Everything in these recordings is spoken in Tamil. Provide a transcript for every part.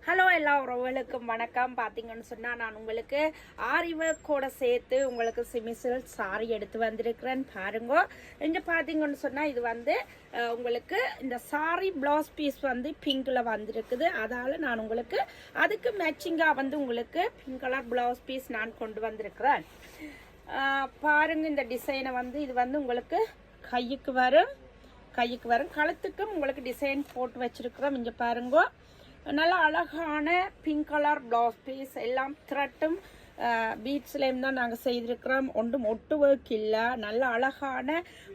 ஹலோ எல்லா உறவுகளுக்கும் வணக்கம். பார்த்தீங்கன்னு சொன்னால் நான் உங்களுக்கு ஆரி ஒர்க்கோட சேர்த்து உங்களுக்கு சிமிசில் சாரி எடுத்து வந்திருக்கிறேன். பாருங்க, இங்கே பார்த்தீங்கன்னு சொன்னால் இது வந்து உங்களுக்கு இந்த சாரி ப்ளவுஸ் பீஸ் வந்து பிங்கில் வந்திருக்குது. அதால் நான் உங்களுக்கு அதுக்கு மேட்சிங்காக வந்து உங்களுக்கு பிங்க் கலர் ப்ளவுஸ் பீஸ் நான் கொண்டு வந்திருக்கிறேன். பாருங்கள், இந்த டிசைனை வந்து இது வந்து உங்களுக்கு கைக்கு வரும், கழுத்துக்கும் உங்களுக்கு டிசைன் போட்டு வச்சிருக்கிறோம். இங்கே பாருங்க, நல்ல அழகான பிங்க் கலர் ப்ளவுஸ் பீஸ், எல்லாம் த்ரெட்டும் பீட்ஸ்லேயும் தான் நாங்கள் செய்திருக்கிறோம். ஒன்றும் ஒட்டு ஒர்க் இல்லை, நல்ல அழகான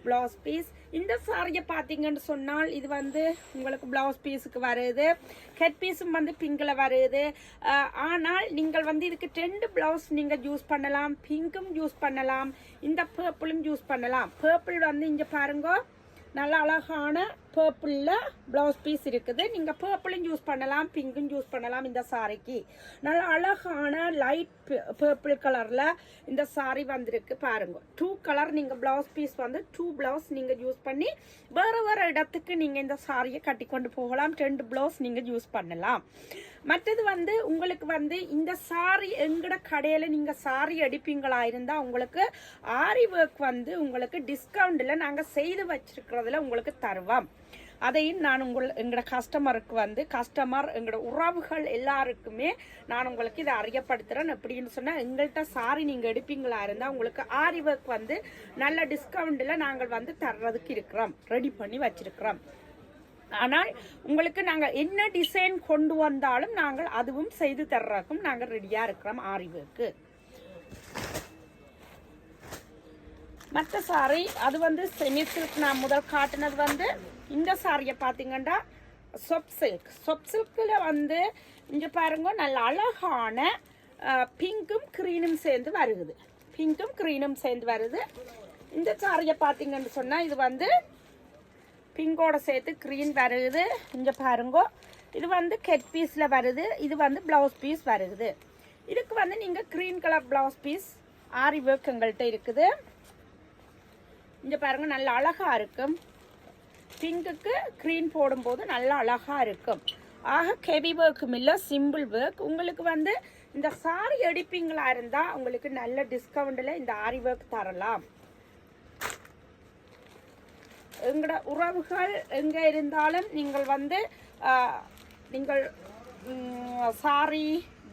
ப்ளவுஸ் பீஸ். இந்த சாரியை பார்த்தீங்கன்னு சொன்னால் இது வந்து உங்களுக்கு ப்ளவுஸ் பீஸுக்கு வருது, ஹெட் பீஸும் வந்து பிங்கில் வருது. ஆனால் நீங்கள் வந்து இதுக்கு 2 ப்ளவுஸ் நீங்கள் யூஸ் பண்ணலாம், பிங்க்கும் யூஸ் பண்ணலாம், இந்த பர்பிளும் யூஸ் பண்ணலாம். பர்பிள் வந்து இங்கே பாருங்க, நல்ல அழகான பர்பிளில் ப்ளவுஸ் பீஸ் இருக்குது. நீங்கள் பர்பிளும் யூஸ் பண்ணலாம், பிங்க்கும் யூஸ் பண்ணலாம். இந்த சாரிக்கு நல்ல அழகான லைட் பர்பிள் கலரில் இந்த சாரி வந்திருக்கு. பாருங்க, 2 கலர் நீங்கள் ப்ளவுஸ் பீஸ் வந்து 2 ப்ளவுஸ் நீங்கள் யூஸ் பண்ணி வேறு வேறு இடத்துக்கு நீங்கள் இந்த சாரியை கட்டி கொண்டு போகலாம். 2 ப்ளவுஸ் நீங்கள் யூஸ் பண்ணலாம். மற்றது வந்து உங்களுக்கு வந்து இந்த சாரி எங்கட கடையில் நீங்கள் சாரி அடிப்பீங்களா இருந்தால் உங்களுக்கு ஆரி ஒர்க் வந்து உங்களுக்கு டிஸ்கவுண்டில் நாங்கள் செய்து வச்சிருக்கிறதுல உங்களுக்கு தருவோம். அதையும் நான் எங்களோட கஸ்டமருக்கு வந்து எங்களோட உறவுகள் எல்லாருக்குமே நான் உங்களுக்கு இதை அறியப்படுத்துகிறேன். எப்படின்னு சொன்னால், எங்கள்கிட்ட சாரி நீங்கள் எடுப்பீங்களா இருந்தால் உங்களுக்கு ஆரி ஒர்க் வந்து நல்ல டிஸ்கவுண்டில் நாங்கள் வந்து தர்றதுக்கு இருக்கிறோம், ரெடி பண்ணி வச்சிருக்கிறோம். ஆனால் உங்களுக்கு நாங்கள் என்ன டிசைன் கொண்டு வந்தாலும் நாங்கள் அதுவும் செய்து தர்றதுக்கும் நாங்கள் ரெடியாக இருக்கிறோம் ஆரி ஒர்க்கு. மற்ற சாரி அது வந்து செமி சில்க். நான் முதல் காட்டினது வந்து இந்த சாரியை பார்த்தீங்கன்னா சொப் சில்கில் வந்து இங்கே பாருங்க, நல்ல அழகான பிங்க்கும் க்ரீனும் சேர்ந்து வருது. இந்த சாரியை பார்த்தீங்கன்னு சொன்னால் இது வந்து பிங்கோட சேர்த்து க்ரீன் வருது. இங்கே பாருங்க, இது வந்து கெட் பீஸில் வருது, இது வந்து ப்ளவுஸ் பீஸ் வருது. இதுக்கு வந்து நீங்கள் க்ரீன் கலர் ப்ளவுஸ் பீஸ் ஆரி ஒர்க் எங்கள்கிட்ட இருக்குது. இங்கே பாருங்க, நல்ல அழகாக இருக்கும். பிங்குக்கு க்ரீன் போடும்போது நல்லா அழகாக இருக்கும். ஆக ஹெவி ஒர்க்கும் இல்லை, சிம்பிள் ஒர்க். உங்களுக்கு வந்து இந்த சாரி எடுப்பீங்களா இருந்தால் உங்களுக்கு நல்ல டிஸ்கவுண்டில் இந்த ஆரி ஒர்க் தரலாம். எங்களோட உறவுகள் எங்கே இருந்தாலும் நீங்கள் வந்து நீங்கள் சாரி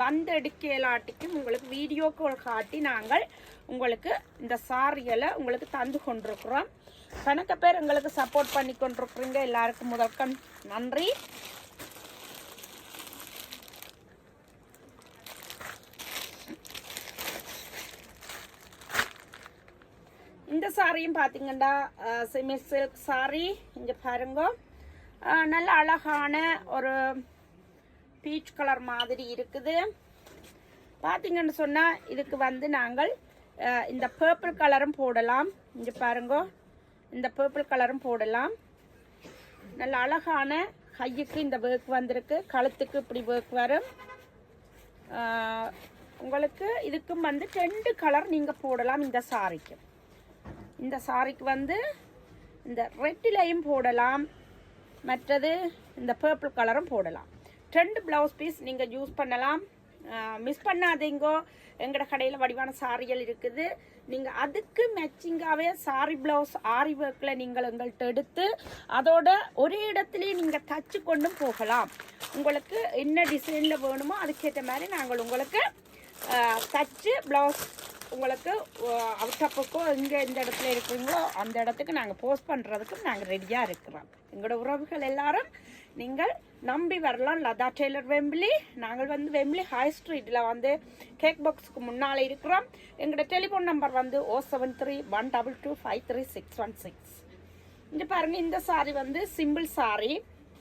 வந்து எடுக்கலாட்டிக்கும் உங்களுக்கு வீடியோ கால் காட்டி நாங்கள் உங்களுக்கு இந்த சாரிகளை உங்களுக்கு தந்து கொண்டிருக்கிறோம். கணக்க பேர் எங்களுக்கு சப்போர்ட் பண்ணி கொண்டிருக்கிறீங்க. எல்லாருக்கும் முதற்கண் நன்றி. இந்த சாரியும் பார்த்தீங்கன்னா செமி சில்க் சாரி. இங்கே பாருங்க, நல்ல அழகான ஒரு பீச் கலர் மாதிரி இருக்குது. பார்த்தீங்கன்னு சொன்னால் இதுக்கு வந்து நாங்கள் இந்த பர்பிள் கலரும் போடலாம். இங்கே பாருங்க, இந்த பர்பிள் கலரும் போடலாம். நல்ல அழகான கைக்கு இந்த ஒர்க் வந்திருக்கு, கழுத்துக்கு இப்படி ஒர்க் வரும். உங்களுக்கு இதுக்கும் வந்து 2 கலர் நீங்கள் போடலாம். இந்த சாரிக்கு வந்து இந்த ரெட்டிலையும் போடலாம், மற்றது இந்த பர்பிள் கலரும் போடலாம். 2 ப்ளவுஸ் பீஸ் நீங்கள் யூஸ் பண்ணலாம். மிஸ் பண்ணாதீங்கோ, எங்களோட கடையில் வடிவான சாரிகள் இருக்குது. நீங்கள் அதுக்கு மேட்சிங்காகவே சாரி ப்ளவுஸ் ஆரி ஒர்க்கில் நீங்கள் எங்கள்கிட்ட எடுத்து அதோட ஒரே இடத்துலையே நீங்கள் தச்சு கொண்டும் போகலாம். உங்களுக்கு என்ன டிசைனில் வேணுமோ அதுக்கேற்ற மாதிரி நாங்கள் உங்களுக்கு தச்சு ப்ளவுஸ் உங்களுக்கு அவுட்டப்புக்கோ எங்கே எந்த இடத்துல இருக்கிறீங்களோ அந்த இடத்துக்கு நாங்கள் போஸ்ட் பண்ணுறதுக்கு நாங்கள் ரெடியாக இருக்கிறோம். எங்களோட உறவுகள் எல்லாரும் நீங்கள் நம்பி வரலாம். லதா டெய்லர் வெம்பிலி. நாங்கள் வந்து வெம்பிலி ஹை ஸ்ட்ரீட்டில் வந்து கேக் பாக்ஸுக்கு முன்னால் இருக்கிறோம். எங்களோட டெலிஃபோன் நம்பர் வந்து 073-122-53616. இங்கே பாருங்கள், இந்த சாரி வந்து சிம்பிள் சாரி.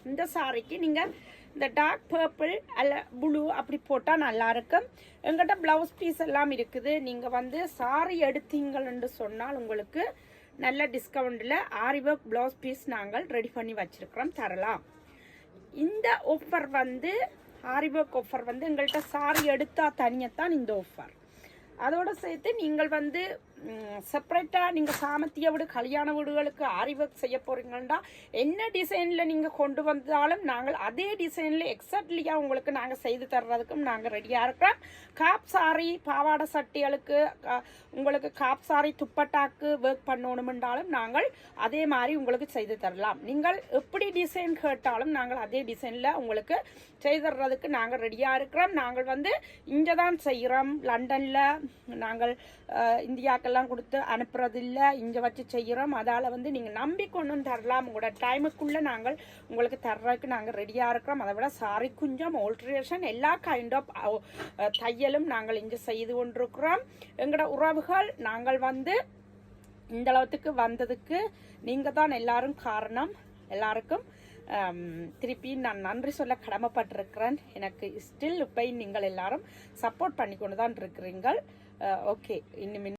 இந்த சாரிக்கு நீங்கள் இந்த டார்க் பர்பிள் அல்ல ப்ளூ அப்படி போட்டால் நல்லாயிருக்கும். எங்கிட்ட ப்ளவுஸ் பீஸ் எல்லாம் இருக்குது. நீங்கள் வந்து சாரி எடுத்தீங்கன்னு சொன்னால் உங்களுக்கு நல்ல டிஸ்கவுண்டில் ஆரி ஒர்க் ப்ளவுஸ் பீஸ் நாங்கள் ரெடி பண்ணி வச்சுருக்கிறோம், தரலாம். இந்த ஆஃபர் வந்து ஆரி ஒர்க் ஆஃபர் வந்து எங்கள்கிட்ட சாரி எடுத்தால் தனியத்தான் இந்த ஆஃபர். அதோடு சேர்த்து நீங்கள் வந்து செப்பரேட்டாக நீங்கள் சாமத்திய வீடு கல்யாண வீடுகளுக்கு ஆரி ஒர்க் செய்ய போகிறீங்கன்னா என்ன டிசைனில் நீங்கள் கொண்டு வந்தாலும் நாங்கள் அதே டிசைனில் எக்ஸாக்ட்லியாக உங்களுக்கு நாங்கள் செய்து தர்றதுக்கும் நாங்கள் ரெடியாக இருக்கிறோம். காப் சாரி பாவாடை சட்டிகளுக்கு உங்களுக்கு காப் சாரி துப்பட்டாக்கு ஒர்க் பண்ணணுமென்றாலும் நாங்கள் அதே மாதிரி உங்களுக்கு செய்து தரலாம். நீங்கள் எப்படி டிசைன் கேட்டாலும் நாங்கள் அதே டிசைனில் உங்களுக்கு செய்து தர்றதுக்கு நாங்கள் ரெடியாக இருக்கிறோம். நாங்கள் வந்து இங்கே தான் செய்கிறோம், லண்டனில் நாங்கள் இந்தியாக்கெல்லாம் கொடுத்து அனுப்புறதில்லை, இங்கே வச்சு செய்கிறோம். அதால் வந்து நீங்கள் நம்பி கொண்டு தரலாம். உங்களோட டைமுக்குள்ளே நாங்கள் உங்களுக்கு தர்றதுக்கு நாங்கள் ரெடியாக இருக்கிறோம். அதை விட சாரி குஞ்சம் ஆல்ட்ரேஷன் எல்லா கைண்ட் ஆஃப் தையலும் நாங்கள் இங்கே செய்து கொண்டிருக்கிறோம். எங்களோட உறவுகள் நாங்கள் வந்து இந்த அளவுக்கு வந்ததுக்கு நீங்கள் தான் எல்லாரும் காரணம். எல்லாருக்கும் திருப்பி நான் நன்றி சொல்ல கடமைப்பட்டிருக்கிறேன். எனக்கு ஸ்டில் இப்போ நீங்கள் எல்லாரும் சப்போர்ட் பண்ணி கொண்டு தான் இருக்கிறீங்கள். ஓகே, இன்னும்